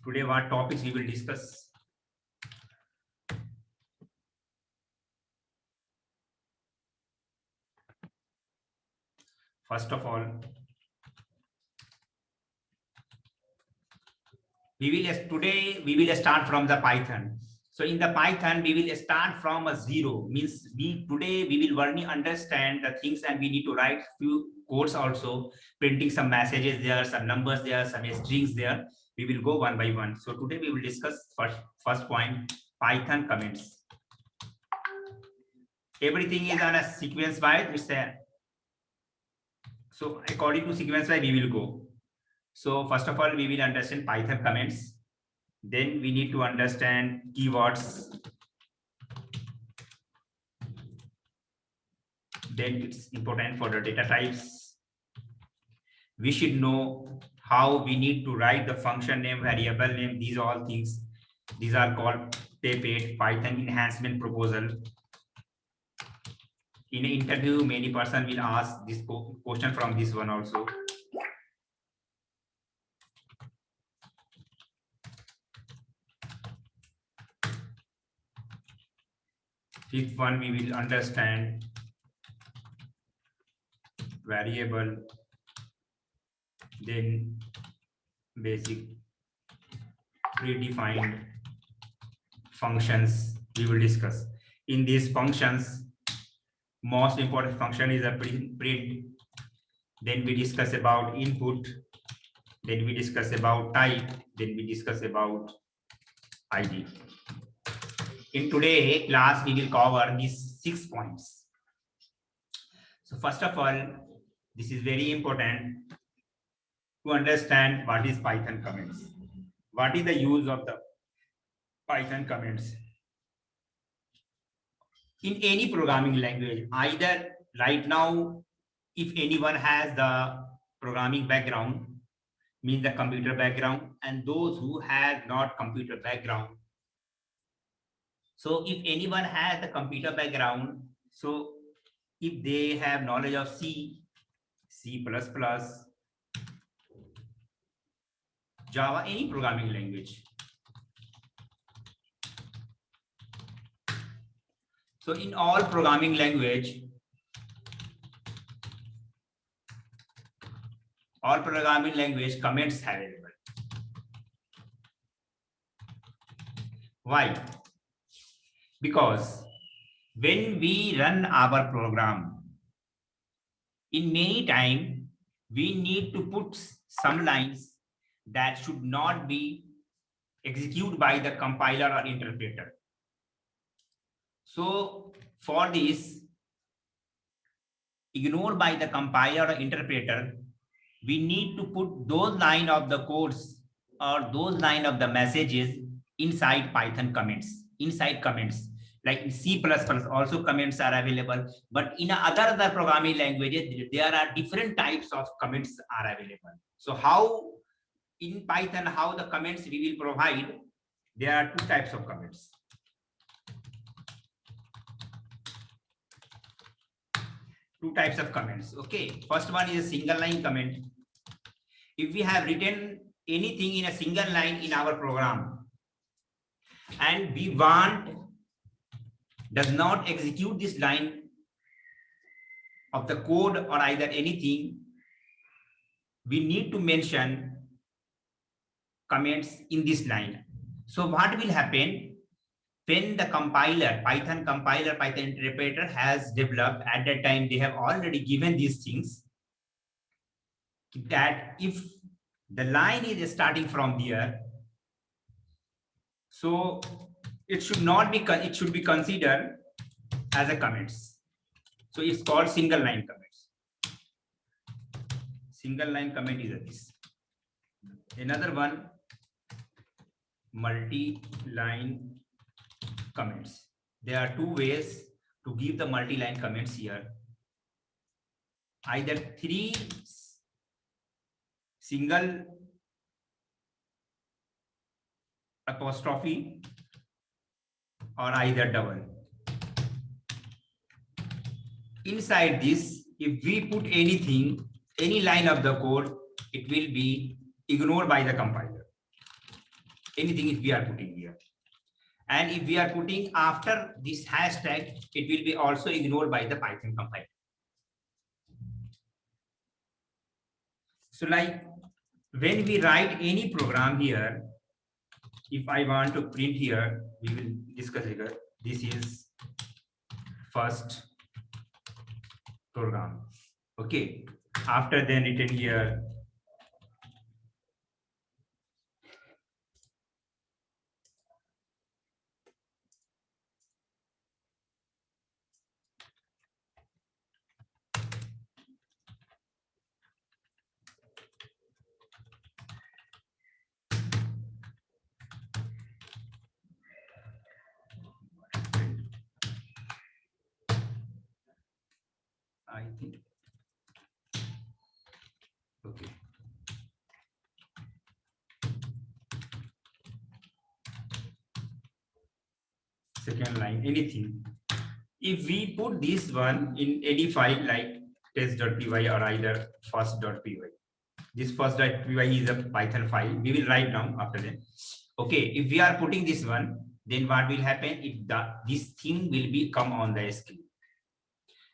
Today, what topics we will discuss? First of all, today we will start from the Python. So in the Python, we will start from a zero. Means today we will only understand the things, and we need to write few codes also, printing some messages there, some numbers there, some strings there. We will go one by one. So today we will discuss first point, Python comments. Everything is on a sequence wise. So according to sequence wise, we will go. So first of all, we will understand Python comments. Then we need to understand keywords. Then it's important for the data types. We should know how we need to write the function name, variable name. These are all things. These are called PEPET, Python enhancement proposal. In an interview, many person will ask this question from this one also. Fifth one, we will understand variable, then basic predefined functions we will discuss. In these functions, most important function is a print. Then we discuss about input. Then we discuss about type. Then we discuss about ID. In today's class, we will cover these 6 points. So first of all, this is very important to understand what is Python comments. What is the use of the Python comments? In any programming language, either right now, if anyone has the programming background, means the computer background, and those who have not computer background. So if anyone has the computer background, so if they have knowledge of C, C++, Java, any programming language. So in all programming language, comments are available. Why? Because when we run our program, in many time, we need to put some lines that should not be executed by the compiler or interpreter. So for this, ignored by the compiler or interpreter, we need to put those line of the codes or those line of the messages inside Python comments, like in C++ also comments are available, but in other programming languages, there are different types of comments are available. So how in Python, how the comments we will provide, there are 2 types of comments. Okay, first one is a single line comment. If we have written anything in a single line in our program and we want does not execute this line of the code or either anything, we need to mention comments in this line. So what will happen when the compiler, Python interpreter has developed, at that time they have already given these things, that if the line is starting from there, so it should not be, it should be considered as a comments. So it's called single line comments. Single line comment is this. Another one, multi-line comments. There are 2 ways to give the multi-line comments here. Either 3 single apostrophe or either double. Inside this, if we put anything, any line of the code, it will be ignored by the compiler. anything if we are putting here. And if we are putting after this hashtag, it will be also ignored by the Python compiler. So like when we write any program here, if I want to print here, we will discuss here. This is first program. Okay. After then written here, I think. Okay. Second line, anything. If we put this one in any file like test.py or either first.py, this first.py is a Python file. We will write down after that. Okay, if we are putting this one, then what will happen? If this thing will be come on the screen.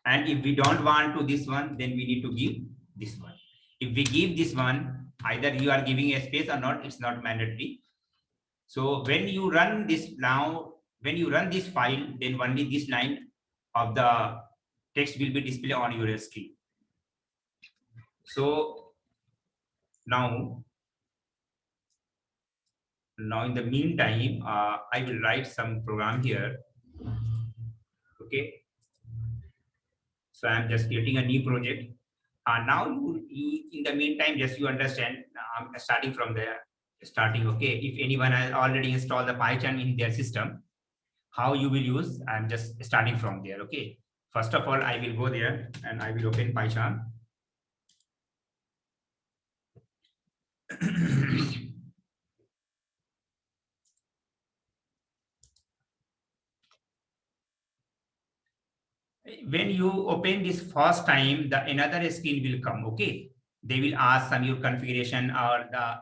And if we don't want to this one, then we need to give this one. If we give this one, either you are giving a space or not, it's not mandatory. So when you run this now, when you run this file, then only this line of the text will be displayed on your screen. So now in the meantime, I will write some program here. Okay. So I'm just creating a new project. Now you in the meantime, just you understand, I'm starting from there. Okay. If anyone has already installed the Python in their system, how you will use, I'm just starting from there. Okay. First of all, I will go there and I will open Python. When you open this first time, the another screen will come. Okay. They will ask some your configuration or the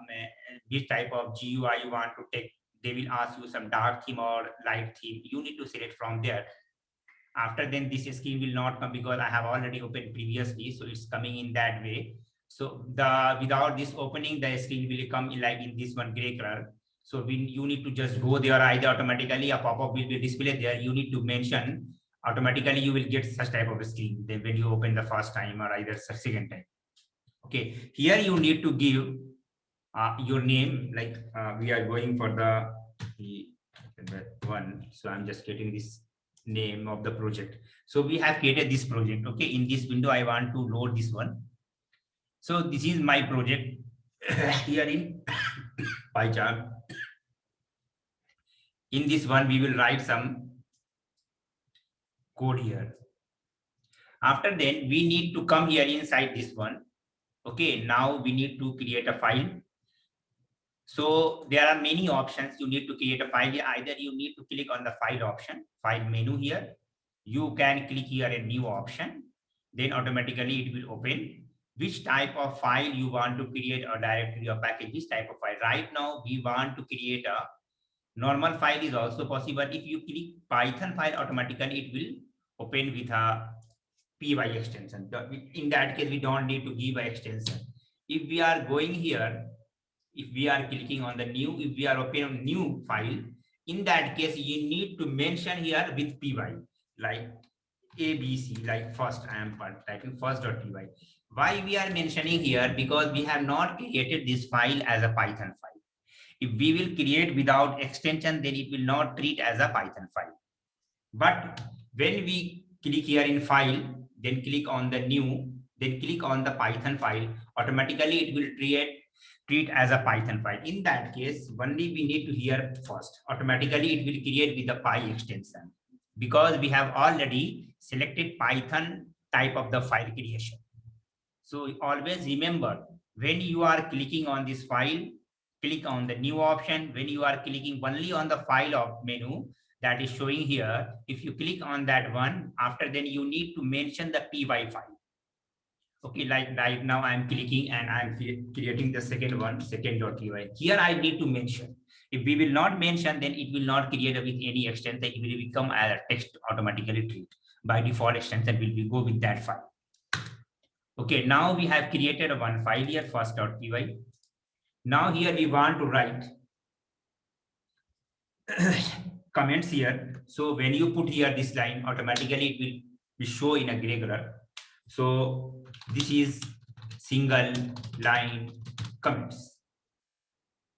which type of GUI you want to take. They will ask you some dark theme or light theme. You need to select from there. After then this screen will not come because I have already opened previously. So it's coming in that way. So without this opening, the screen will come in like in this one gray color. So when you need to just go there, either automatically a pop-up will be displayed there. You need to mention automatically you will get such type of a screen then when you open the first time or either second time. Okay, here you need to give your name, like we are going for the one. So I'm just getting this name of the project. So we have created this project. Okay, in this window I want to load this one. So this is my project here in Python. In this one we will write some code here. After then we need to come here inside this one. Okay, now we need to create a file. So there are many options. You need to create a file. Either you need to click on the file option, file menu here. You can click here a new option. Then automatically it will open. Which type of file you want to create, a directory or package, this type of file. Right now we want to create a normal file is also possible. If you click Python file, automatically it will open with a py extension. In that case, we don't need to give an extension. If we are going here, if we are clicking on the new, if we are opening new file, in that case, you need to mention here with py, like ABC, like first I am typing first.py. Why we are mentioning here? Because we have not created this file as a Python file. If we will create without extension, then it will not treat as a Python file. But when we click here in file, then click on the new, then click on the Python file, automatically it will treat as a Python file. In that case, only we need to here first. Automatically it will create with the Py extension because we have already selected Python type of the file creation. So always remember, when you are clicking on this file, click on the new option. When you are clicking only on the file of menu that is showing here, if you click on that one, after then you need to mention the py file. Okay, like right now I'm clicking and I'm creating the second one, second.py. Here I need to mention. If we will not mention, then it will not create with any extension. It will become a text automatically treat. By default extension will be go with that file. Okay, now we have created one file here, first.py. Now here we want to write comments here. So when you put here this line, automatically it will be show in a gray color. So this is single line comments.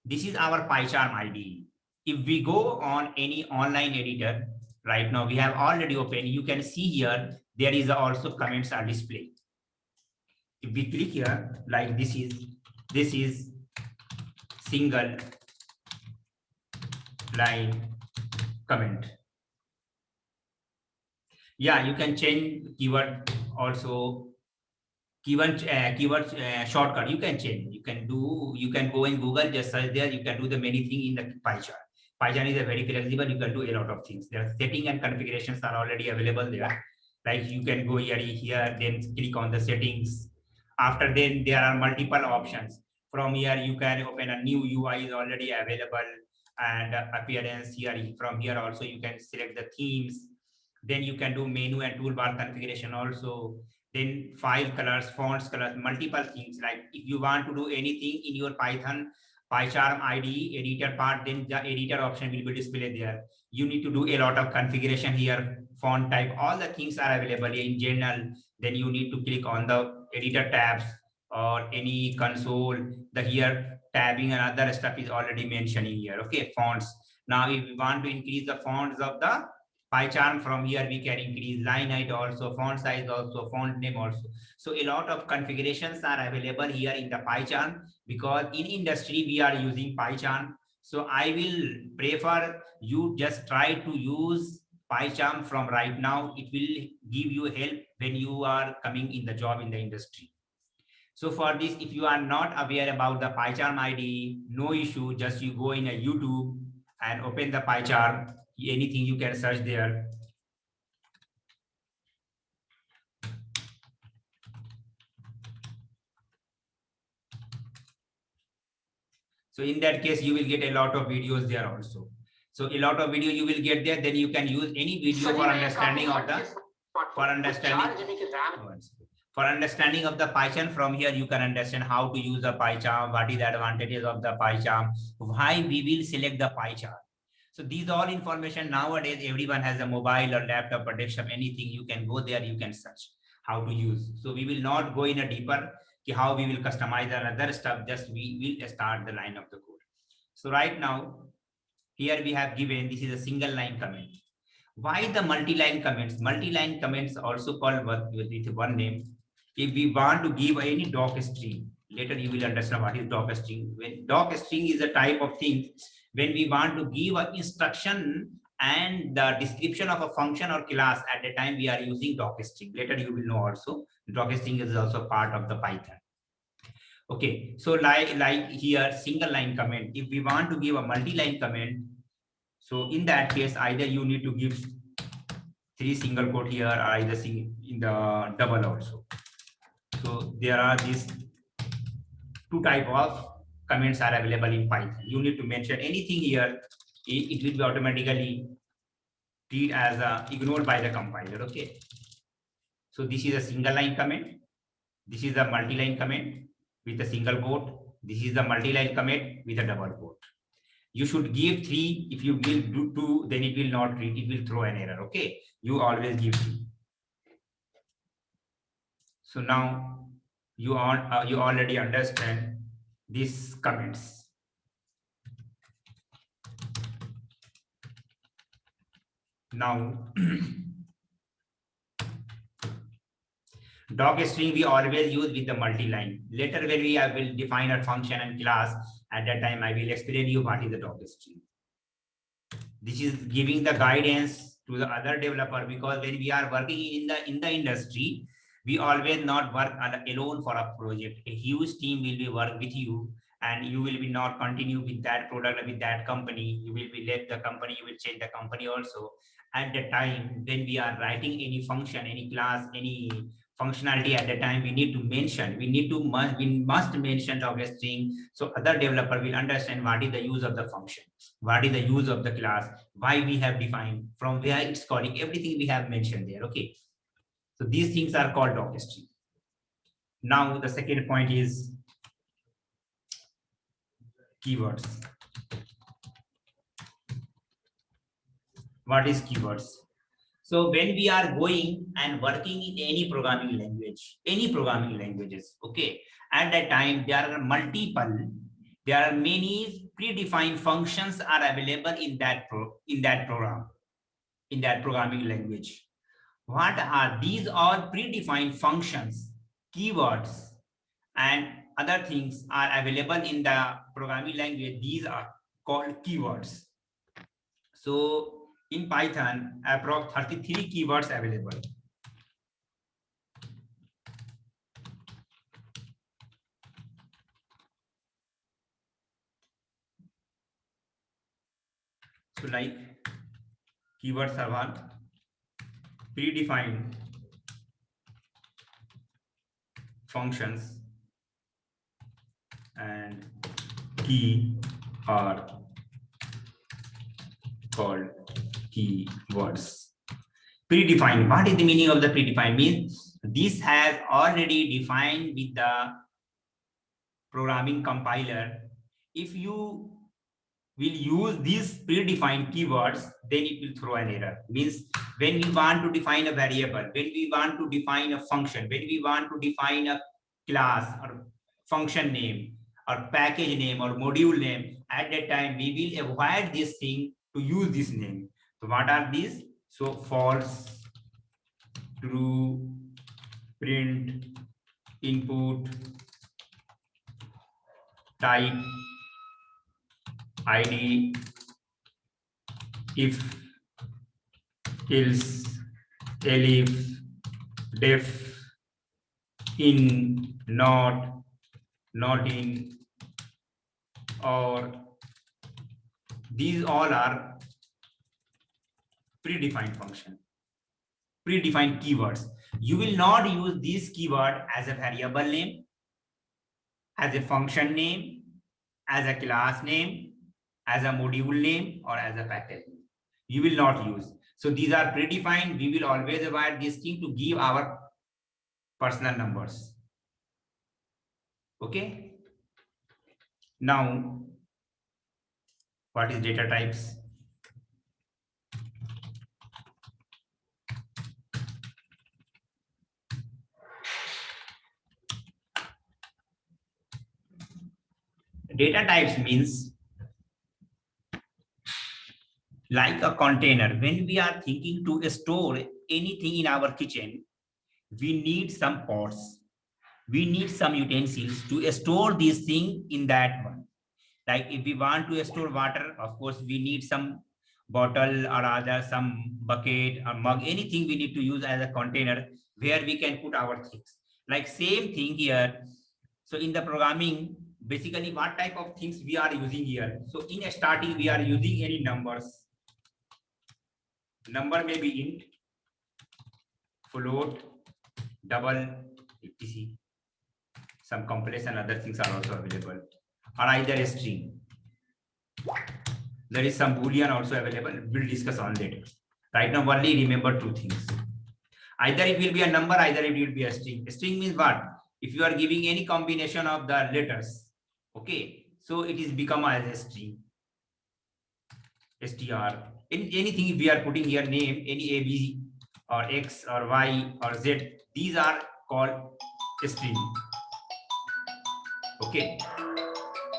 This is our PyCharm ID. If we go on any online editor, right now we have already opened, you can see here, there is also comments are displayed. If we click here, like this is single line comment. Yeah, you can change keyword also. Keyword shortcut you can change. You can go in Google, just search there. You can do the many things in the PyCharm. PyCharm is a very flexible. You can do a lot of things. Their setting and configurations are already available there. Like you can go here, then click on the settings. After then there are multiple options. From here you can open a new UI is already available, and appearance here. From here also you can select the themes. Then you can do menu and toolbar configuration also. Then file colors, fonts colors, multiple things. Like if you want to do anything in your Python PyCharm ID editor part, then the editor option will be displayed there. You need to do a lot of configuration here, font type, all the things are available in general. Then you need to click on the editor tabs or any console. The here tabbing and other stuff is already mentioned in here. Okay, fonts. Now if we want to increase the fonts of the PyCharm, from here we can increase line height also, font size also, font name also. So a lot of configurations are available here in the PyCharm, because in industry we are using PyCharm. So I will prefer you just try to use PyCharm from right now. It will give you help when you are coming in the job in the industry. So for this, if you are not aware about the PyCharm ID, no issue. Just you go in a YouTube and open the PyCharm. Anything you can search there. So in that case, you will get a lot of videos there also. So a lot of video you will get there. Then you can use any video for understanding of the understanding of the PyCharm. From here you can understand how to use the PyCharm, what is the advantages of the PyCharm, why we will select the PyCharm. So these all information nowadays, everyone has a mobile or laptop or desktop, anything. You can go there, you can search how to use. So we will not go in a deeper how we will customize another stuff. Just we will start the line of the code. So right now, here we have given, this is a single line comment. Why the multi-line comments? Multi-line comments also called with one name. If we want to give any doc string, later you will understand what is doc string. When doc string is a type of thing when we want to give an instruction and the description of a function or class, at the time we are using doc string. Later you will know also doc string is also part of the Python. Okay, so like here single line comment. If we want to give a multi-line comment, so in that case either you need to give 3 single quote here, or either in the double also. So there are these 2 type of comments are available in Python. You need to mention anything here, it will be automatically treated as ignored by the compiler. Okay, so this is a single line comment, this is a multi-line comment with a single quote, this is the multi-line comment with a double quote. You should give 3. If you give 2, then it will not treat, it will throw an error. Okay, you always give 3. So now you already understand these comments. Now doc string we always use with the multi-line. Later when we will define a function and class, at that time I will explain you what is the doc string. This is giving the guidance to the other developer, because when we are working in the industry, we always not work alone for a project. A huge team will be work with you, and you will be not continue with that product with that company. You will be left the company, you will change the company also. At the time when we are writing any function, any class, any functionality at the time, we need to mention, we must mention the string, so other developer will understand what is the use of the function, what is the use of the class, why we have defined, from where it's calling, everything we have mentioned there. Okay, so these things are called string. Now the second point is keywords. What is keywords? So when we are going and working in any programming language, any programming languages, okay, at that time there are there are many predefined functions are available in that program, in that programming language. What are these? All predefined functions, keywords, and other things are available in the programming language. These are called keywords. So in Python, approx 33 keywords available. So like keywords are what? Predefined functions, and key are called keywords. Predefined. What is the meaning of the predefined? Means this has already defined with the programming compiler. If you will use these predefined keywords, then it will throw an error. Means when we want to define a variable, when we want to define a function, when we want to define a class or function name or package name or module name, at that time we will avoid this thing to use this name. So what are these? So false, true, print, input, type, id, if, else, elif, def, in, not, not in, or. These all are predefined function, predefined keywords. You will not use this keyword as a variable name, as a function name, as a class name, as a module name, or as a package name. You will not use. So these are predefined. We will always avoid this thing to give our personal numbers. Okay. Now, what is data types? Data types means like a container. When we are thinking to store anything in our kitchen, we need some pots, we need some utensils to store this thing in that one. Like if we want to store water, of course we need some bottle or other some bucket or mug, anything we need to use as a container where we can put our things. Like same thing here. So in the programming, basically what type of things we are using here? So in a starting, we are using any numbers. Number may be int, float, double, etc. Some complex and other things are also available, or either a string. There is some boolean also available. We'll discuss on later. Right now, only remember two things. Either it will be a number, either it will be a string. A string means what? If you are giving any combination of the letters, okay, so it is become as a string. str. Anything we are putting here, name, any a, b, or x, or y, or z, these are called string. Okay,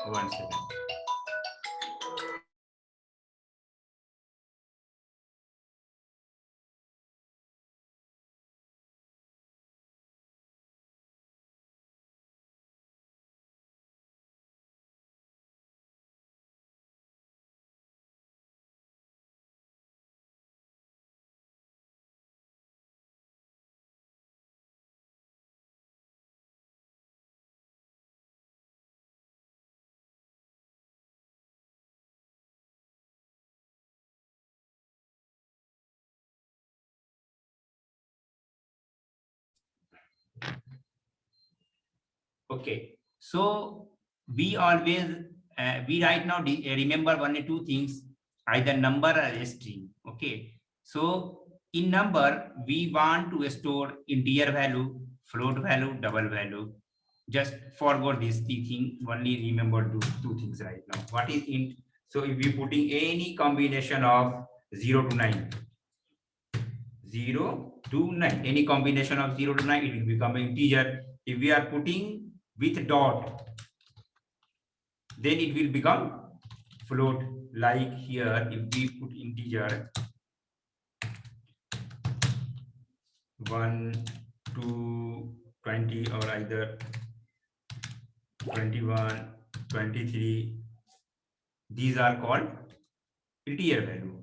1 second. Okay, so we always we right now remember only two things, either number or a string. Okay, so in number we want to store integer value, float value, double value. Just forgot this thing. Only remember two things right now. What is int? So if we putting any combination of 0 to 9, 0 to 9, any combination of 0 to 9, it will become an integer. If we are putting with dot, then it will become float. Like here, if we put integer 1 to 20 or either 21, 23, these are called integer value.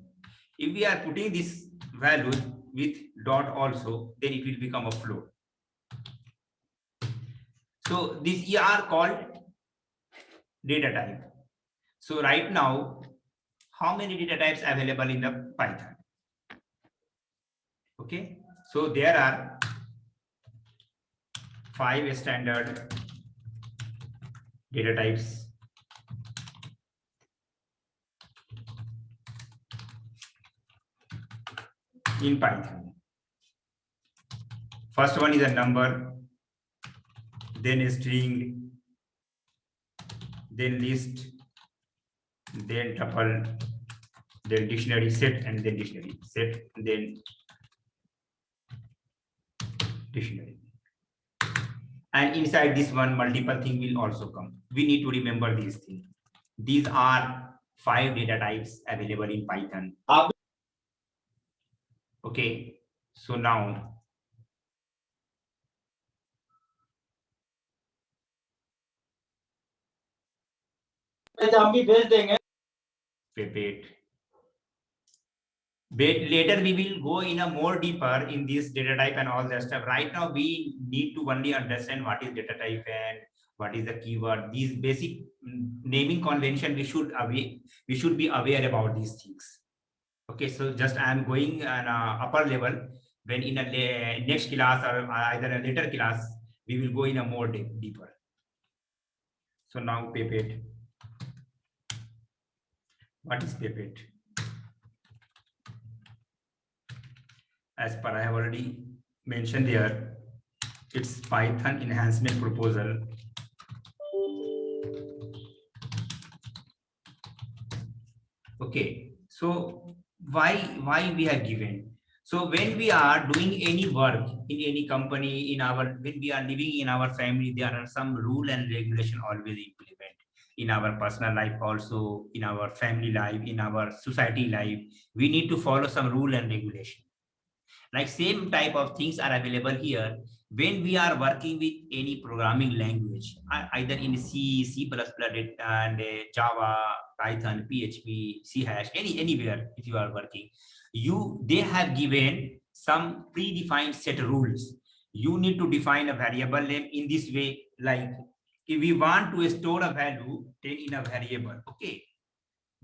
If we are putting this value with dot also, then it will become a float. So these are called data type. So right now, how many data types available in the Python? Okay, so there are 5 standard data types. In Python. First one is a number, then a string, then list, then tuple, then dictionary set, and then dictionary set, and then dictionary. And inside this one, multiple thing will also come. We need to remember these things. These are 5 data types available in Python. Okay, so now हम भी भेज देंगे. But later we will go in a more deeper in this data type and all that stuff. Right now we need to only understand what is data type and what is the keyword. These basic naming convention we should be aware about these things. Okay, so just I am going on a upper level. When in a next class or either a later class, we will go in a more deeper. So now pipette. What is pipette? As per I have already mentioned there, it's Python enhancement proposal. Okay, so why we have given? So when we are doing any work in any company, when we are living in our family, there are some rule and regulation always implement in our personal life, also in our family life, in our society life. We need to follow some rule and regulation. Like same type of things are available here when we are working with any programming language, either in C, C++, and Java, Python, PHP, C hash, anywhere. If you are working, they have given some predefined set rules. You need to define a variable name in this way. Like if we want to store a value, then in a variable. Okay,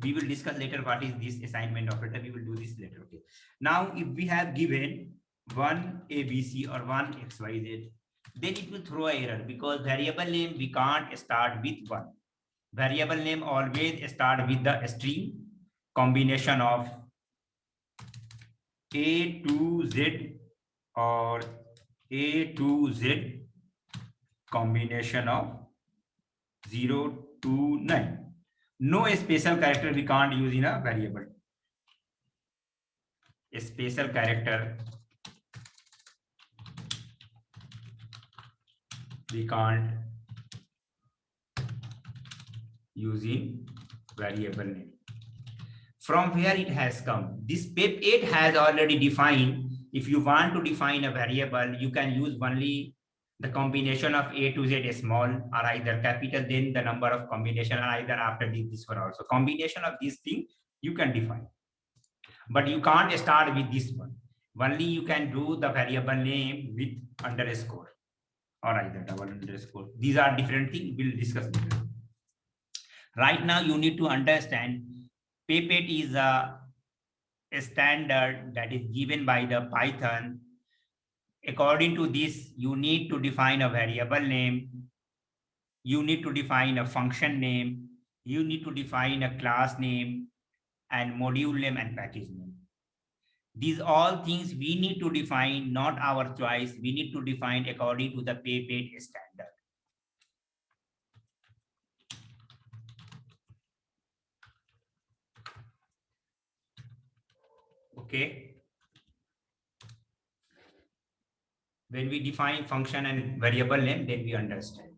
we will discuss later what is this assignment operator. We will do this later. Okay, now if we have given one ABC or one XYZ, then it will throw an error because variable name we can't start with one. Variable name always start with the string combination of A to Z or A to Z combination of 0 to 9. No special character we can't use in a variable. A special character we can't use in variable name. From where it has come? This pip8 has already defined. If you want to define a variable, you can use only the combination of A to Z small or either capital, then the number of combination, or either after this one also. Combination of these things you can define. But you can't start with this one. Only you can do the variable name with underscore or either double underscore. These are different things. We'll discuss later. Right now, you need to understand pipette is a standard that is given by the Python. According to this, you need to define a variable name you need to define a function name, you need to define a class name and module name and package name. These all things we need to define, not our choice. We need to define according to the pay paid standard. Okay. When we define function and variable name, then we understand.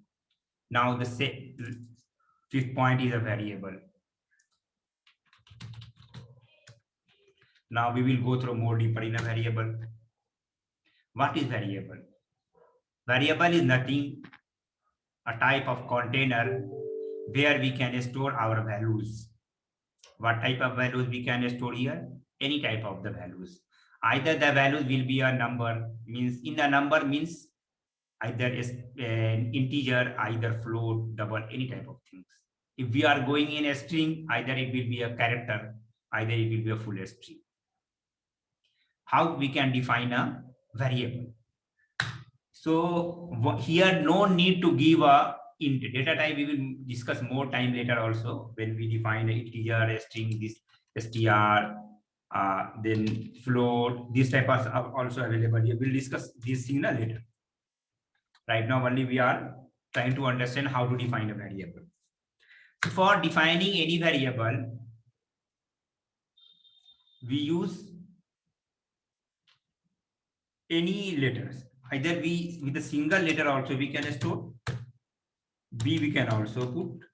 Now the fifth point is a variable. Now we will go through more deeper in a variable. What is variable? Variable is nothing, a type of container where we can store our values. What type of values we can store here? Any type of the values. Either the values will be a number, means in the number means either is an integer, either float, double, any type of things. If we are going in a string, either it will be a character, either it will be a full string. How we can define a variable? So here no need to give a int data type. We will discuss more time later also when we define an integer, a string, this str, then float. This type are also available. We will discuss this thing later. Right now only we are trying to understand how to define a variable. So for defining any variable, we use any letters. Either we with a single letter also we can store. B we can also put.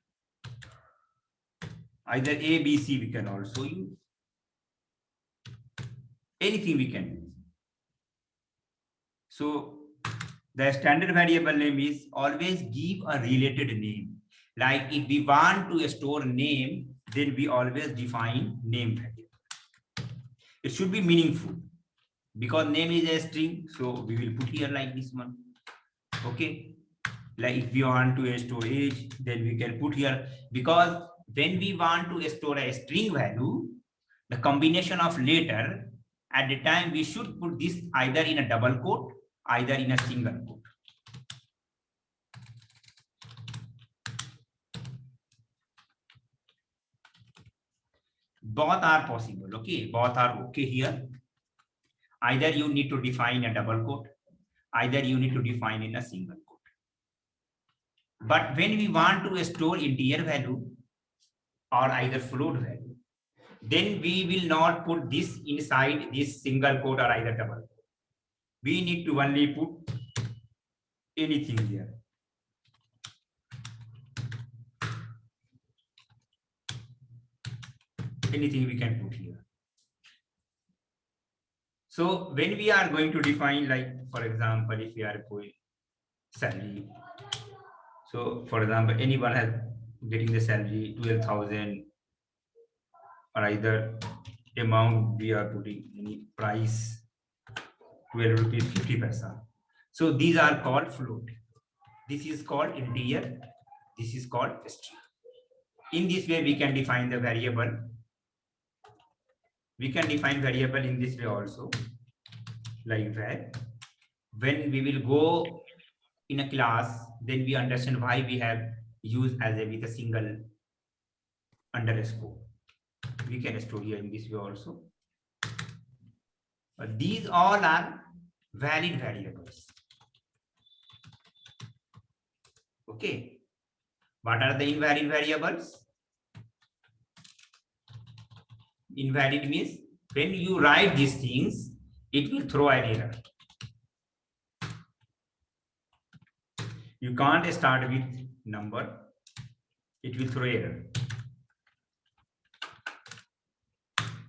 Either A, B, C we can also use. Anything we can use. So the standard variable name is always give a related name. Like if we want to store name, then we always define name variable. It should be meaningful because name is a string. So we will put here like this one. Okay. Like if we want to store age, then we can put here, because when we want to store a string value, the combination of letter at the time we should put this either in a double quote, either in a single quote. Both are possible. Okay, both are okay here. Either you need to define a double quote, either you need to define in a single quote. But when we want to store integer value or either float value, then we will not put this inside this single quote or either double quote. We need to only put anything here. Anything we can put here. So when we are going to define, like for example, if we are going salary. So for example, anyone has getting the salary 12,000 or either amount we are putting any price 12 rupees 50 paisa. So these are called float. This is called integer. This is called string. In this way, we can define the variable. We can define variable in this way also, like that. When we will go in a class, then we understand why we have used as a with a single underscore. We can store here in this way also. But these all are valid variables. Okay. What are the invalid variables? Invalid means when you write these things, it will throw an error. You can't start with number, it will throw error.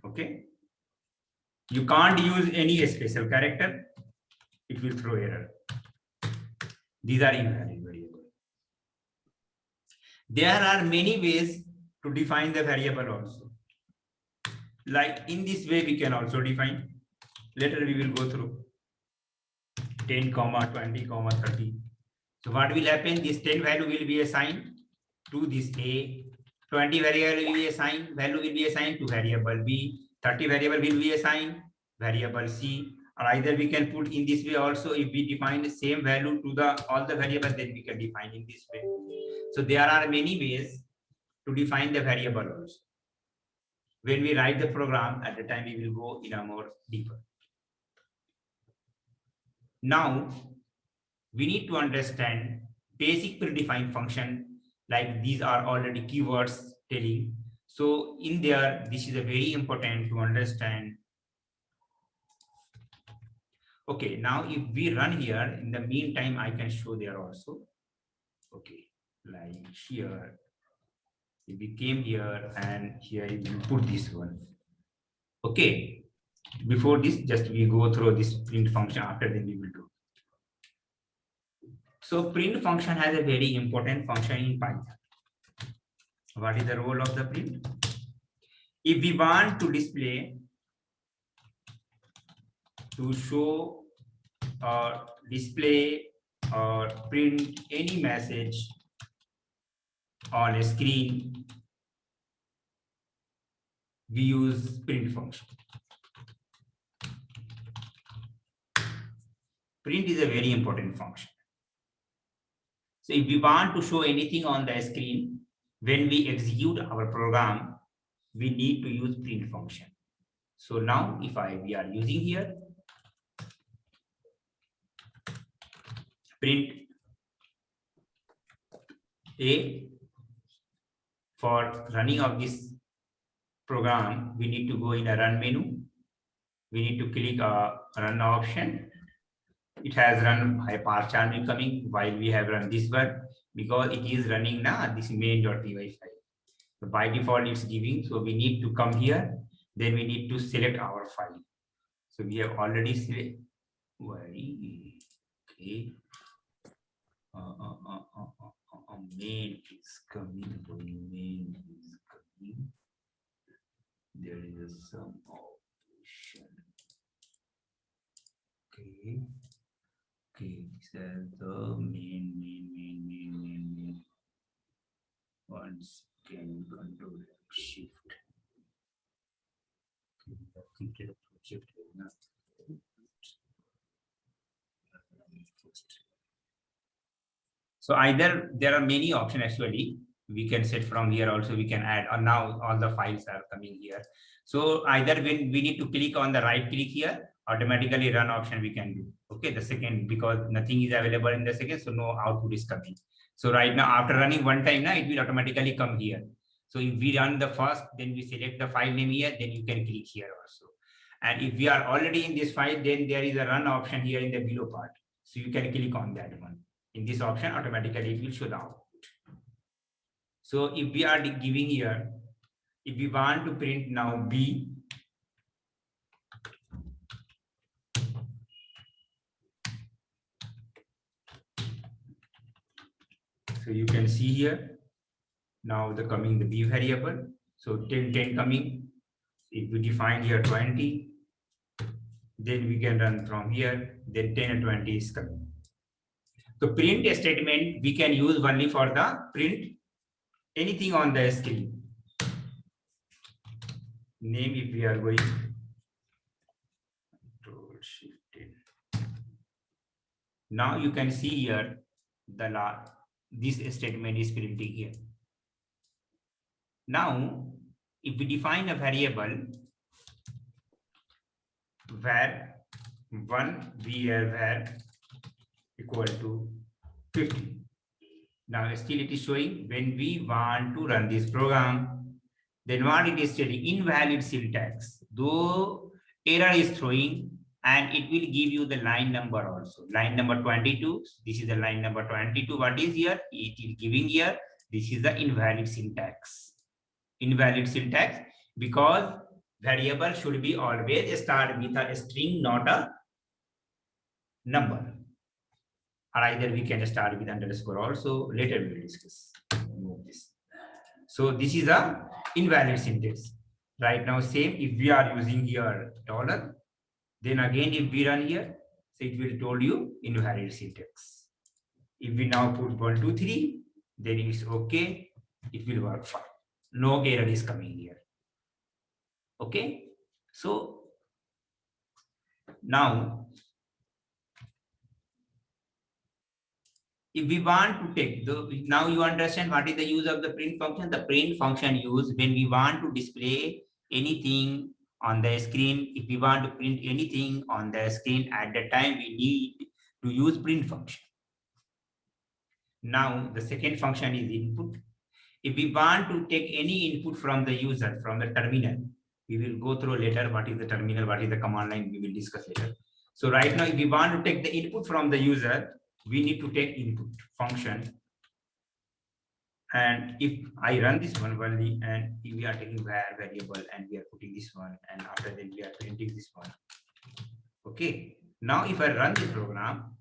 Okay. You can't use any special character, it will throw error. These are invalid variables. There are many ways to define the variable also. Like in this way, we can also define. Later we will go through 10, 20, 30. So what will happen? This 10 value will be assigned to this A. 20 variable will be assigned, value will be assigned to variable B. 30 variable will be assigned variable C. Or either we can put in this way also. If we define the same value to the all the variables, then we can define in this way. So there are many ways to define the variable also. When we write the program, at the time we will go in a more deeper. Now, we need to understand basic predefined function, like these are already keywords telling. So in there, this is a very important to understand. Okay, now if we run here, in the meantime, I can show there also. Okay, like here, if we came here and here you will put this one. Okay, before this, just we go through this print function, after then we will do. So print function has a very important function in Python. What is the role of the print? If we want to display, to show or display or print any message on a screen, we use print function. Print is a very important function. So if we want to show anything on the screen, when we execute our program, we need to use print function. So now if we are using here print A, for running of this program, we need to go in a run menu. We need to click a run option. It has run a PyCharm incoming while we have run this one, because it is running now this main.py file. So by default it's giving, so we need to come here, then we need to select our file. So we have already selected. Okay. Main is coming. Main is coming. There is some option. Okay. Okay, this is the main. Once can control shift. Okay, project so either there are many options actually. We can set from here also, we can add, or now all the files are coming here. So either when we need to click on the right click here, automatically run option we can do. Okay, the second, because nothing is available in the second, so no output is coming. So right now after running one time now, it will automatically come here. So if we run the first, then we select the file name here, then you can click here also. And if we are already in this file, then there is a run option here in the below part. So you can click on that one. In this option, automatically it will show the output. So if we are giving here, if we want to print now B, so you can see here, now the coming the B variable. So 10 coming. If we define here 20, then we can run from here, then 10 and 20 is coming. So print statement we can use only for the print anything on the screen. Name if we are going Control Shift in. Now you can see here this statement is printing here. Now if we define a variable var 1 var equal to 50. Now still it is showing when we want to run this program, then what it is telling, invalid syntax, though error is throwing, and it will give you the line number also. Line number 22, this is the line number 22. What is here? It is giving here, this is the invalid syntax. Invalid syntax, because variable should be always start with a string, not a number. Or either we can start with underscore also. Later we will discuss. Remove this. So this is a invalid syntax. Right now, same if we are using here dollar, then again if we run here, so it will told you invalid syntax. If we now put 1, 2, 3, then it's okay. It will work fine. No error is coming here. Okay. So now if we want to take the, now you understand what is the use of the print function. The print function used when we want to display anything on the screen. If we want to print anything on the screen at the time, we need to use print function. Now the second function is input. If we want to take any input from the user, from the terminal, we will go through later what is the terminal, what is the command line, we will discuss later. So right now, if we want to take the input from the user, we need to take input function. And if I run this one only, and if we are taking variable and we are putting this one, and after that we are printing this one. Okay. Now if I run this program,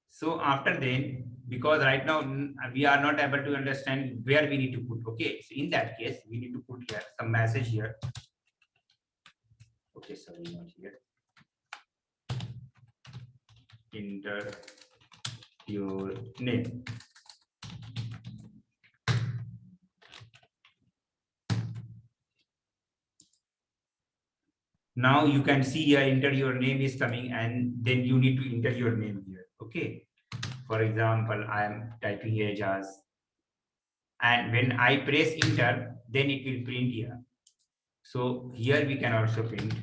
so after then, because right now we are not able to understand where we need to put. Okay, so in that case, we need to put here some message here. Okay, sorry, not here. Enter your name. Now you can see here, enter your name is coming, and then you need to enter your name here. Okay. For example, I am typing here Jazz, and when I press enter, then it will print here. So here we can also print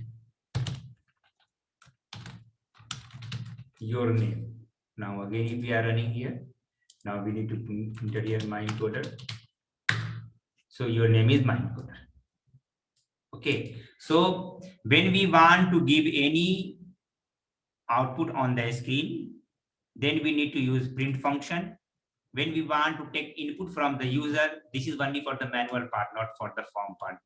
your name. Now again, if we are running here, now we need to enter here my encoder. So your name is my encoder. Okay. So when we want to give any output on the screen, then we need to use print function. When we want to take input from the user, this is only for the manual part, not for the form part.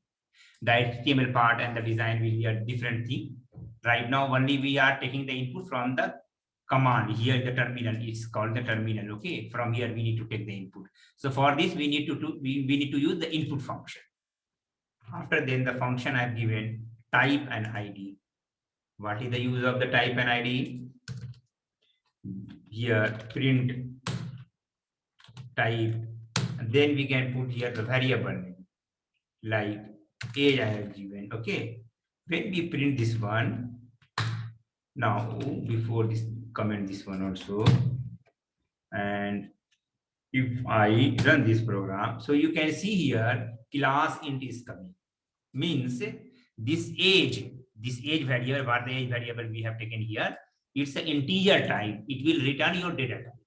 The HTML part and the design will be a different thing. Right now, only we are taking the input from the command. Here, the terminal is called the terminal. Okay, from here we need to take the input. So for this, we need to we need to use the input function. After then, the function I've given type and ID. What is the use of the type and ID? Here, print type, and then we can put here the variable name, like age I have given. Okay, when we print this one, now before this, comment this one also, and if I run this program, so you can see here class int is coming, means this age variable, what the age variable we have taken here, it's an integer type, it will return your data type.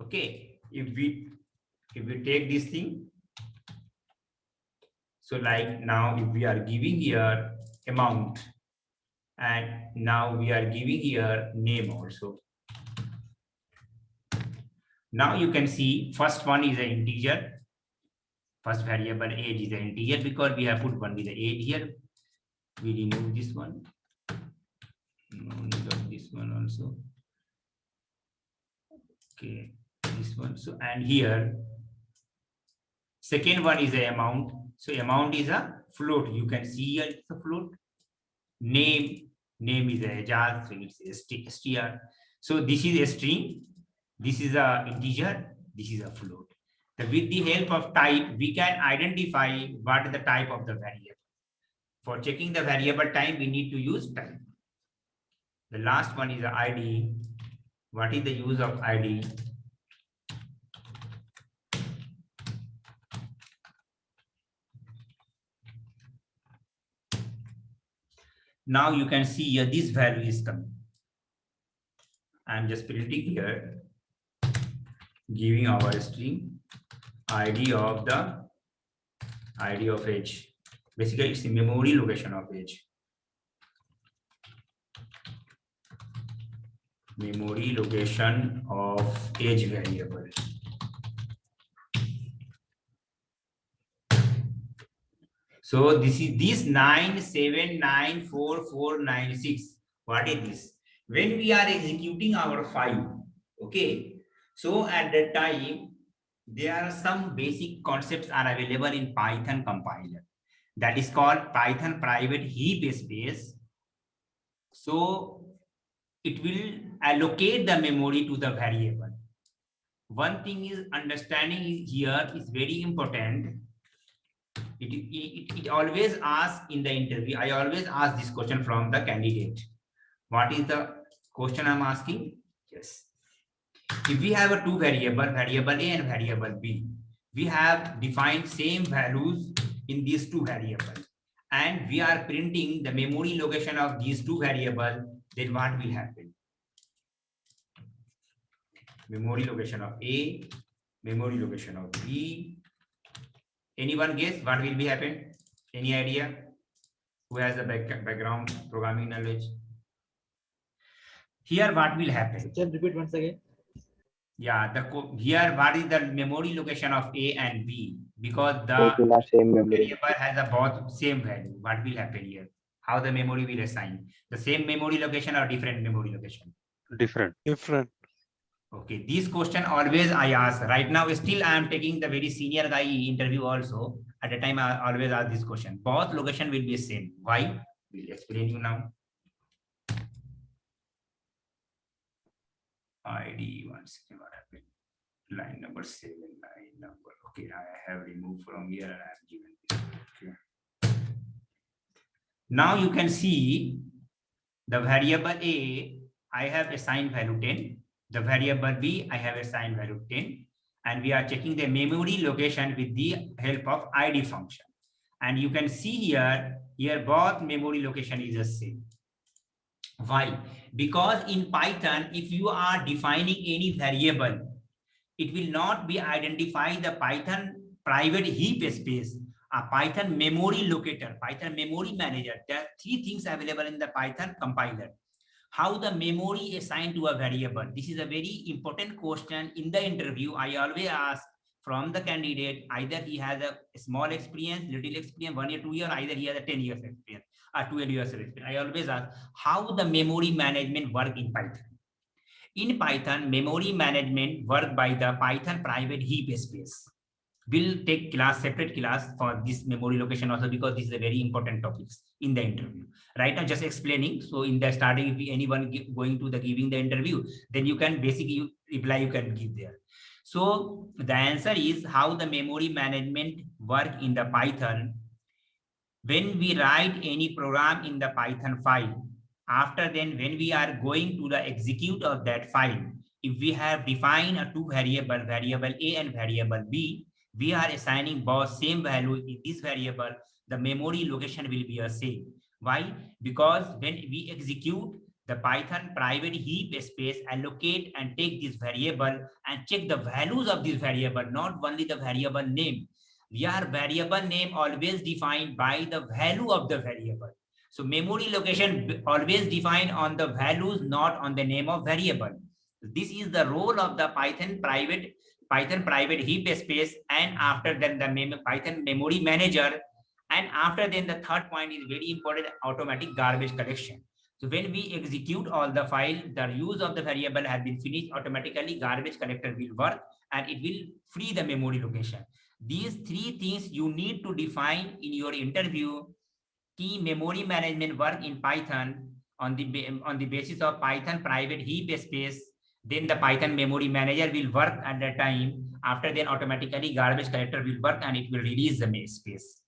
Okay, if we take this thing, so like now if we are giving here amount, and now we are giving here name also. Now you can see first one is an integer, first variable age is an integer because we have put one with the age here. We remove this one, no need of this one also. Okay, this one. So and here second one is a amount. So amount is a float. You can see here it's a float. Name is a jar, so it's a str. So this is a string, this is a integer, this is a float. So with the help of type, we can identify what is the type of the variable. For checking the variable type, we need to use type. The last one is the ID. What is the use of ID? Now you can see here this value is coming. I'm just printing here, giving our string ID of age. Basically, it's the memory location of age. Memory location of age variable. So this is this 9794496. What is this? When we are executing our file, okay. So at that time, there are some basic concepts are available in Python compiler. That is called Python private heap space. So it will allocate the memory to the variable. One thing is understanding here is very important. It always asks in the interview, I always ask this question from the candidate. What is the question I'm asking? Yes. If we have a two variable, variable A and variable B, we have defined same values in these two variables, and we are printing the memory location of these two variables, then what will happen? Memory location of A, memory location of B. Anyone guess what will be happen? Any idea? Who has the background programming knowledge? Here what will happen? Just repeat once again. Yeah, here what is the memory location of A and B? Because the Taking the same memory. variable has a both same value. What will happen here? How the memory will assign? The same memory location or different memory location? Different. Okay, this question always I ask. Right now, still I am taking the very senior guy interview also. At the time, I always ask this question. Both location will be same. Why? We'll explain you now. ID one second. What happened? Line number 7. Line number. Okay, I have removed from here and I have given this. Okay. Now you can see the variable A. I have assigned value 10. The variable B, I have assigned value 10, and we are checking the memory location with the help of ID function. And you can see here both memory location is the same. Why? Because in Python, if you are defining any variable, it will not be identify the Python private heap space, a Python memory locator, Python memory manager. There are three things available in the Python compiler. How the memory assigned to a variable. This is a very important question in the interview. I always ask from the candidate, either he has a small experience, little experience, 1 year, 2 year, either he has a 10 years experience or 12 years experience. I always ask how the memory management work in Python. In Python, memory management work by the Python private heap space. We'll take separate class for this memory location also, because this is a very important topics in the interview. Right now, just explaining. So in the starting, if anyone going to the giving the interview, then you can basically reply, you can give there. So the answer is how the memory management work in the Python. When we write any program in the Python file, after then when we are going to the execute of that file, if we have defined a two variable, variable A and variable B, we are assigning both same value in this variable, the memory location will be the same. Why? Because when we execute, the Python private heap space allocate and take this variable and check the values of this variable, not only the variable name. Your variable name always defined by the value of the variable. So memory location always defined on the values, not on the name of variable. This is the role of the Python private heap space, and after then the Python memory manager, and after then the third point is very important, automatic garbage collection. So when we execute all the file, the use of the variable has been finished, automatically garbage collector will work and it will free the memory location. These three things you need to define in your interview. Key memory management work in Python on the basis of Python private heap space. Then the Python memory manager will work at that time. After then automatically garbage collector will work and it will release the space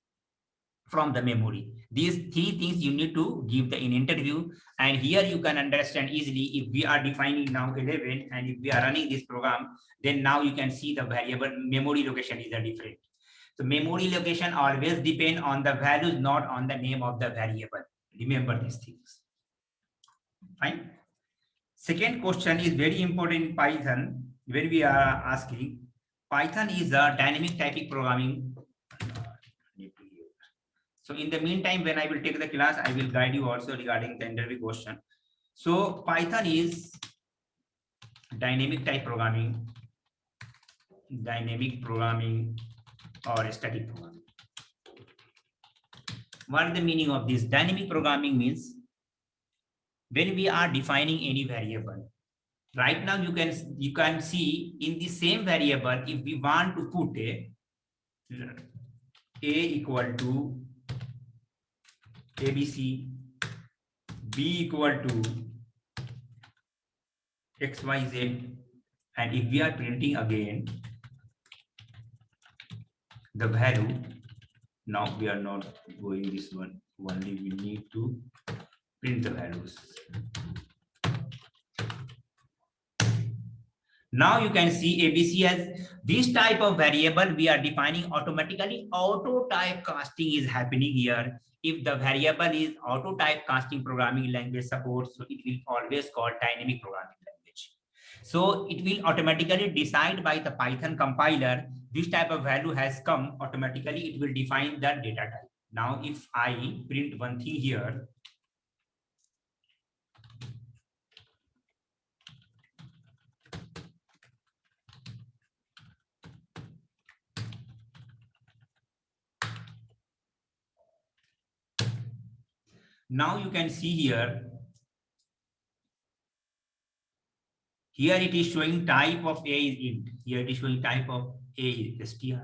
from the memory. These three things you need to give in interview, and here you can understand easily. If we are defining now 11 and if we are running this program, then now you can see the variable memory location is different. So memory location always depend on the values, not on the name of the variable. Remember these things. Fine. Second question is very important in Python. When we are asking, Python is a dynamic typing programming. So in the meantime, when I will take the class, I will guide you also regarding the interview question. So Python is dynamic type programming, or static programming. What is the meaning of this? Dynamic programming means when we are defining any variable. Right now, you can see in the same variable, if we want to put a equal to ABC, B equal to XYZ, and if we are printing again the value, now we are not going this one, only we need to print the values. Now you can see ABC as this type of variable we are defining automatically. Auto type casting is happening here. If the variable is auto type casting programming language supports, so it will always call dynamic programming language. So it will automatically decide by the Python compiler this type of value has come automatically. It will define the data type. Now if I print one thing here, now you can see here it is showing type of A is int. Here it is showing type of A is str.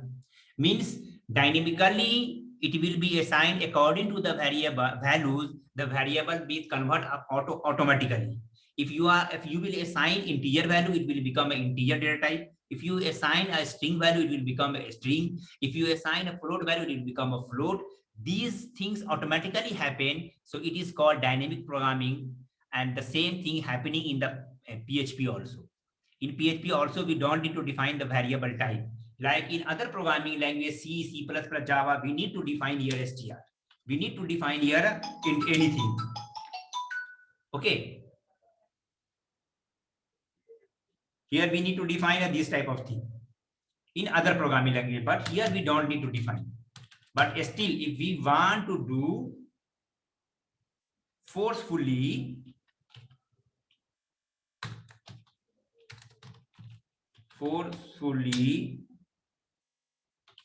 Means dynamically it will be assigned according to the variable values. The variable will convert automatically. If you will assign integer value, it will become an integer data type. If you assign a string value, it will become a string. If you assign a float value, it will become a float. These things automatically happen. So it is called dynamic programming. And the same thing happening in the PHP also. In PHP also, we don't need to define the variable type. Like in other programming language, C, C++, Java, we need to define here str. We need to define here in anything. Okay. Here we need to define this type of thing in other programming language, but here we don't need to define. But still, if we want to do forcefully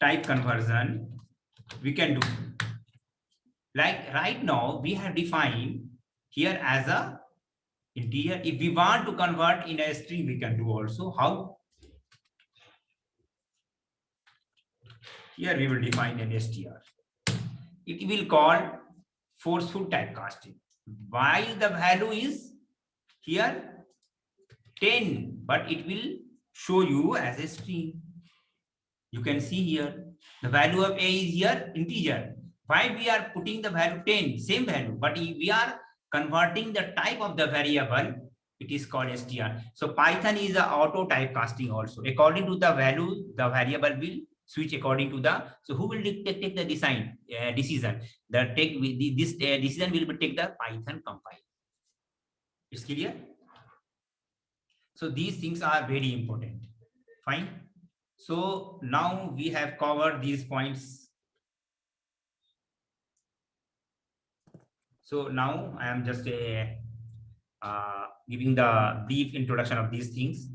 type conversion, we can do. Like right now, we have defined here as a integer. If we want to convert in a string, we can do also. How? Here we will define an str. It will call forceful typecasting. While the value is here 10, but it will show you as a string. You can see here the value of A is here integer. Why we are putting the value 10, same value, but if we are converting the type of the variable, it is called str. So Python is a auto typecasting also. According to the value, the variable will switch according to the. So who will take the decision? This decision will be take the Python compile. It's clear. So these things are very important. Fine. So now we have covered these points. So now I am just giving the brief introduction of these things,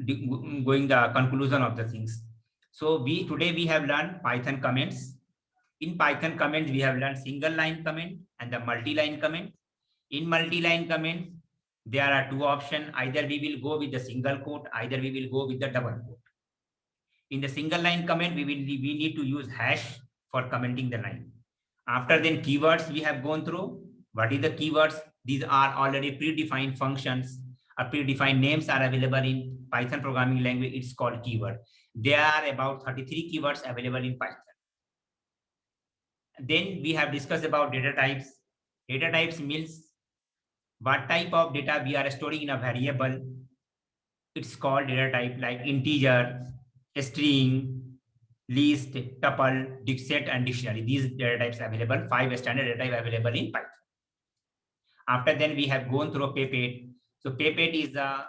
going the conclusion of the things. So today we have learned Python comments. In Python comments, we have learned single line comment and the multi-line comment. In multi-line comment, there are two options. Either we will go with the single quote, either we will go with the double quote. In the single line comment, we need to use hash for commenting the line. After then keywords we have gone through. What is the keywords? These are already predefined functions. Predefined names are available in Python programming language. It's called keyword. There are about 33 keywords available in Python. Then we have discussed about data types. Data types means what type of data we are storing in a variable. It's called data type, like integer, string, list, tuple, dicset, and dictionary. These data types available. 5 standard data type available in Python. After then we have gone through Pipette. So Pipette is the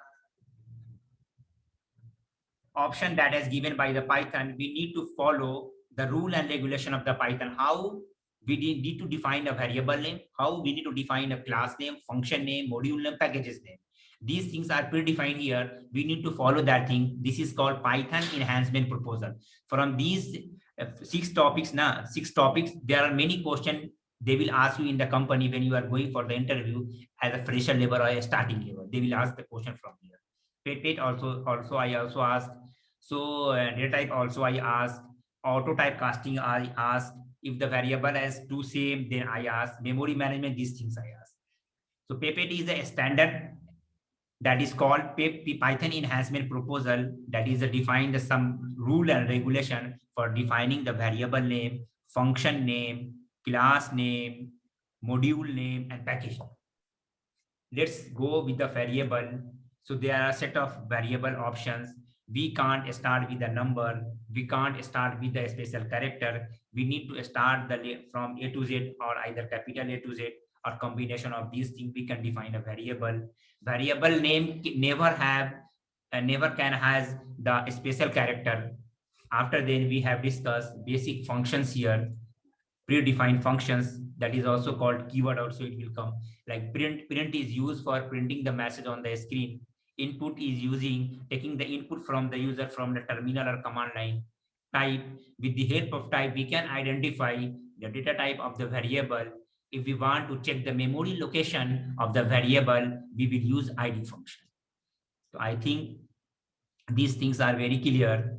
option that is given by the Python. We need to follow the rule and regulation of the Python. How we need to define a variable name, how we need to define a class name, function name, module name, packages name. These things are predefined here. We need to follow that thing. This is called Python enhancement proposal. From these 6 topics, there are many questions they will ask you in the company when you are going for the interview as a fresher level or a starting level. They will ask the question from here. Pipette also I also asked. So data type also I asked. Auto type casting I asked. If the variable has two same, then I ask. Memory management, these things I ask. So Pipette is a standard that is called Python enhancement proposal, that is defined some rule and regulation for defining the variable name, function name, class name, module name, and package. Let's go with the variable. So there are a set of variable options. We can't start with a number. We can't start with the special character. We need to start from A to Z, or either capital A to Z, or combination of these things. We can define a variable. Variable name never have, never can has the special character. After then we have discussed basic functions here, predefined functions, that is also called keyword. Also it will come, like print is used for printing the message on the screen. Input is using taking the input from the user from the terminal or command line. Type, with the help of type we can identify the data type of the variable. If we want to check the memory location of the variable, we will use id function. So I think these things are very clear.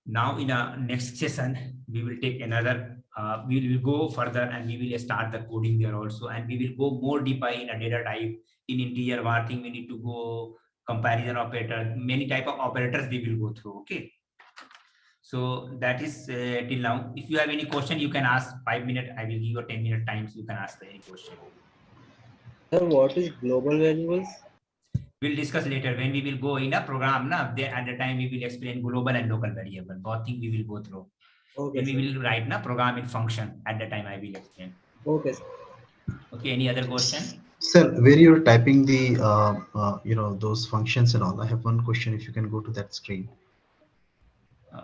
Now in a next session we will take another, we will go further and we will start the coding there also, and we will go more deeper in a data type. In integer var thing we need to go, comparison operator, many type of operators we will go through. Okay, so that is till now. If you have any question you can ask. 5 minutes I will give you 10-minute time, so you can ask any question. Sir, what is global variables? We'll discuss later when we will go in a program. There at the time we will explain global and local variable. Both things we will go through. Okay, Then we sir. will write na program in function. At the time I will explain. Okay, sir. Okay, any other question? Sir, where you're typing the those functions and all, I have one question. If you can go to that screen,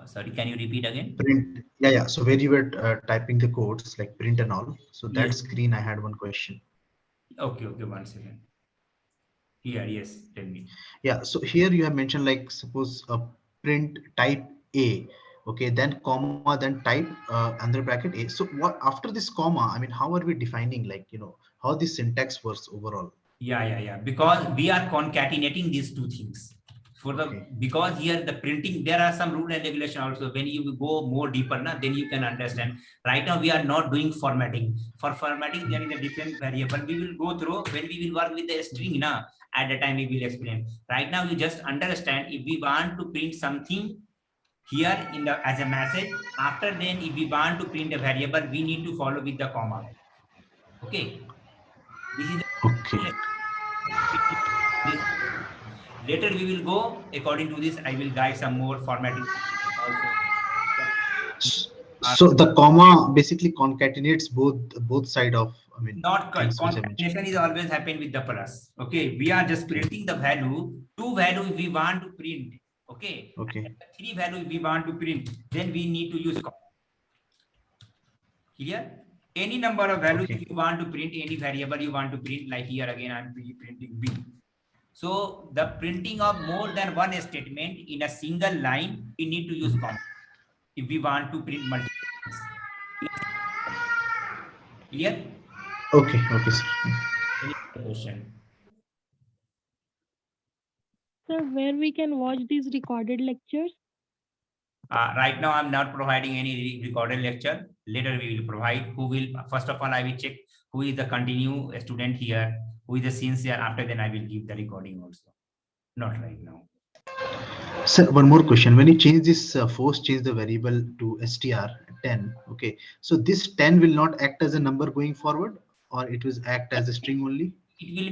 Sorry, can you repeat again? print. Yeah. So where you were typing the codes like print and all, so that Yes. screen I had one question. Okay, 1 second. Here, yes, tell me. Yeah. So here you have mentioned like suppose a print type A. Okay, then comma, then type under bracket A. So what after this comma? I mean, how are we defining how the syntax works overall? Yeah. Because we are concatenating these two things. Okay. Because here the printing, there are some rule and regulation also. When you go more deeper, then you can understand. Right now we are not doing formatting. For formatting, there is a different variable. We will go through when we will work with the string. At the time we will explain. Right now you just understand, if we want to print something here in the as a message, after then if we want to print a variable, we need to follow with the comma. Okay, this is Okay. the this. Later we will go according to this. I will guide some more formatting also. So the comma basically concatenates both side of Not things which I mentioned. concatenation is always happen with the plus. Okay, we are just Okay. printing the value. Two value if we want to print. Okay, Okay. and three value if we want to print, then we need to use comma. Clear? Any number of values Okay. if you want to print, any variable you want to print, like here again I'm printing B. So the printing of more than one statement in a single line, we need to use comma. If we want to print multiple things. Clear? Okay. Okay, sir. Any other question? Sir, where we can watch these recorded lectures? Right now, I'm not providing any recorded lecture. Later, we will provide. Who will, first of all, I will check who is the continue student here, who is the sincere. After then, I will give the recording also. Not right now. Sir, one more question. When you change this force change the variable to str10, okay. So this 10 will not act as a number going forward, or it will act as a string only? It will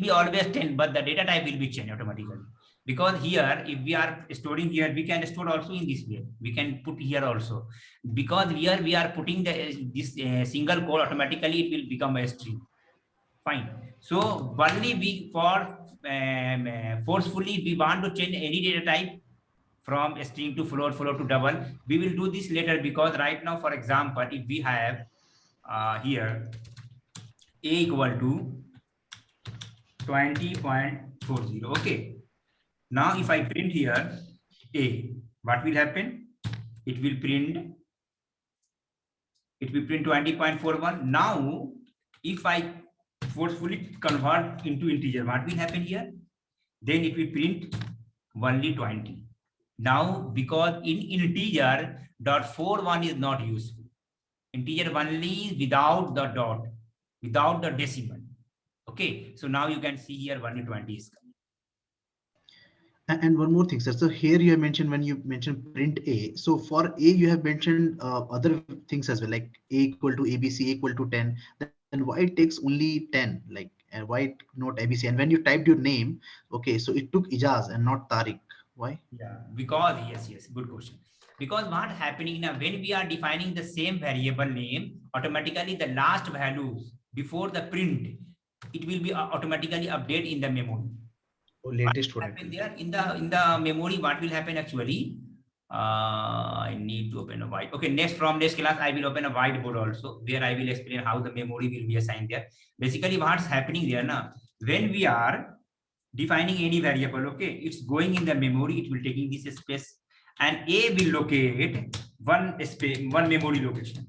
be always 10, but the data type will be changed automatically. Because here, if we are storing here, we can store also in this way. We can put here also. Because here we are putting this single code, automatically it will become a string. Fine. So only we forcefully we want to change any data type from a string to float, float to double. We will do this later, because right now, for example, if we have here a equal to 20.40. Okay. Now if I print here a, what will happen? It will print 20.41. Now if I forcefully convert into integer, what will happen here? Then it will print only 20. Now because in integer .41 is not useful. Integer only without the dot, without the decimal. Okay, so now you can see here only 20 is coming. And one more thing, sir. So here you have mentioned when you mentioned print A. So for A, you have mentioned other things as well, like A equal to ABC, A equal to 10. Then why it takes only 10? Like and why not ABC? And when you typed your name, okay, so it took Ijaz and not Tariq. Why? Yeah, because yes, good question. Because what happening now, when we are defining the same variable name, automatically the last values before the print, it will be automatically update in the memory. Or What latest will one it happen will there in the memory? What will happen actually? I need to open a white. Okay, from next class I will open a whiteboard also, where I will explain how the memory will be assigned there. Basically, what's happening there now? When we are defining any variable, okay, it's going in the memory, it will taking this space, and A will locate one space, one memory location.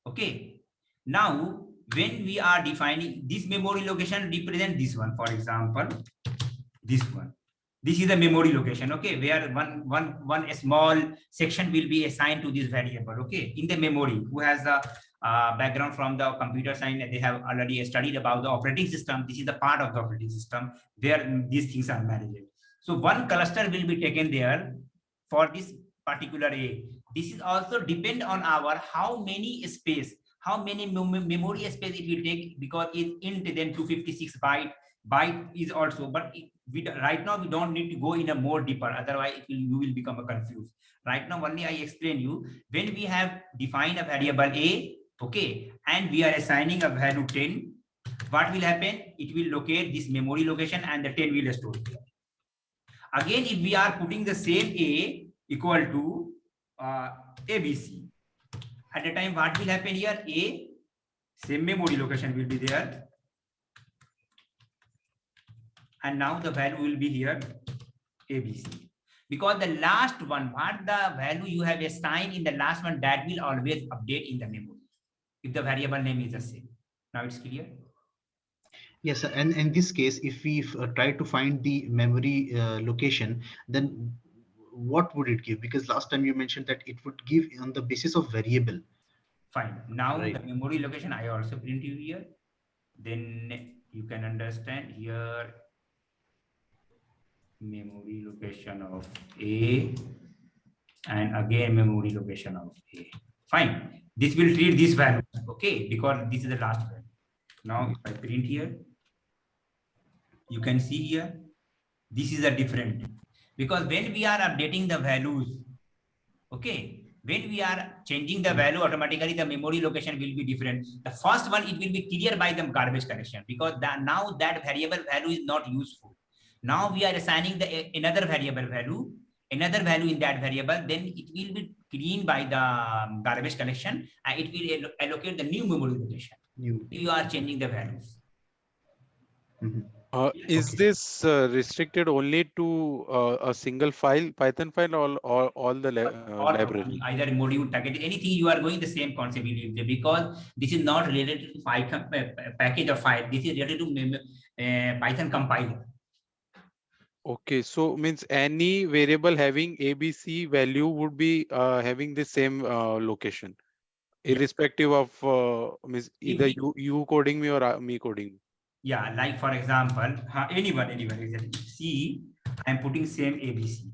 Okay. Now, when we are defining this memory location, represent this one, for example, this one. This is the memory location, okay, where one small section will be assigned to this variable, okay, in the memory. Who has the background from the computer science, they have already studied about the operating system. This is the part of the operating system where these things are managed. So one cluster will be taken there for this particular A. This is also depend on our how many space, how many memory space it will take, because it's int then 256 byte is also, but right now we don't need to go in a more deeper, otherwise you will become a confused. Right now only I explain you, when we have defined a variable A, okay, and we are assigning a value 10, what will happen? It will locate this memory location and the 10 will store here. Again, if we are putting the same A equal to ABC, at the time what will happen here? A, same memory location will be there, and now the value will be here ABC, because the last one, what the value you have assigned in the last one, that will always update in the memory if the variable name is the same. Now it's clear. Yes, sir. And in this case, if we try to find the memory location, then what would it give? Because last time you mentioned that it would give on the basis of variable. Fine. Now Right. the memory location I also print you here, then you can understand here memory location of A, and again memory location of A. Fine. This will treat this value, okay, because this is the last value. Now if I print here, you can see here, this is a different, because when we are updating the values, okay, when we are changing the value, automatically the memory location will be different. The first one, it will be clear by the garbage collection, because now that variable value is not useful. Now we are assigning the another variable value, another value in that variable, then it will be cleaned by the garbage collection, and it will allocate the new memory location. You are changing the values. Mhm. Is Okay. this restricted only to a single file, Python file, or all the Or library? programming, either module package, anything you are going the same concept will be, because this is not related to Python package or file. This is related to Python compiler. Okay, so means any variable having ABC value would be having the same location, Yeah. irrespective of means If either we, you coding me or me coding. yeah, like for example, anyone exactly. See, I am putting same ABC.